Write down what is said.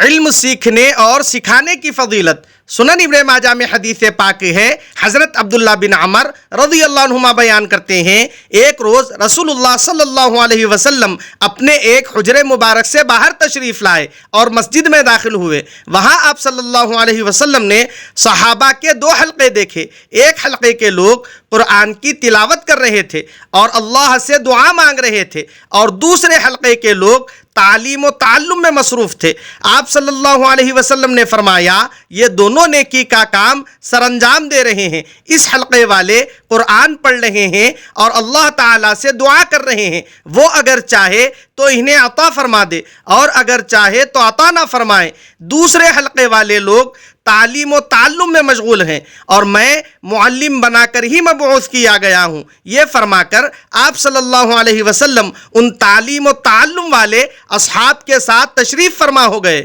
علم سیکھنے اور سکھانے کی فضیلت۔ سنن ابن ماجہ میں حدیث پاک ہے، حضرت عبداللہ بن عمر رضی اللہ عنہما بیان کرتے ہیں، ایک روز رسول اللہ صلی اللہ علیہ وسلم اپنے ایک حجرے مبارک سے باہر تشریف لائے اور مسجد میں داخل ہوئے۔ وہاں آپ صلی اللہ علیہ وسلم نے صحابہ کے دو حلقے دیکھے۔ ایک حلقے کے لوگ قرآن کی تلاوت کر رہے تھے اور اللہ سے دعا مانگ رہے تھے، اور دوسرے حلقے کے لوگ تعلیم و تعلم میں مصروف تھے۔ آپ صلی اللہ علیہ وسلم نے فرمایا، یہ دونوں نیکی کا کام سر انجام دے رہے ہیں۔ اس حلقے والے قرآن پڑھ رہے ہیں اور اللہ تعالیٰ سے دعا کر رہے ہیں، وہ اگر چاہے تو انہیں عطا فرما دے اور اگر چاہے تو عطا نہ فرمائے۔ دوسرے حلقے والے لوگ تعلیم و تعلم میں مشغول ہیں اور میں معلم بنا کر ہی مبعوث کیا گیا ہوں۔ یہ فرما کر آپ صلی اللہ علیہ وسلم ان تعلیم و تعلم والے اصحاب کے ساتھ تشریف فرما ہو گئے۔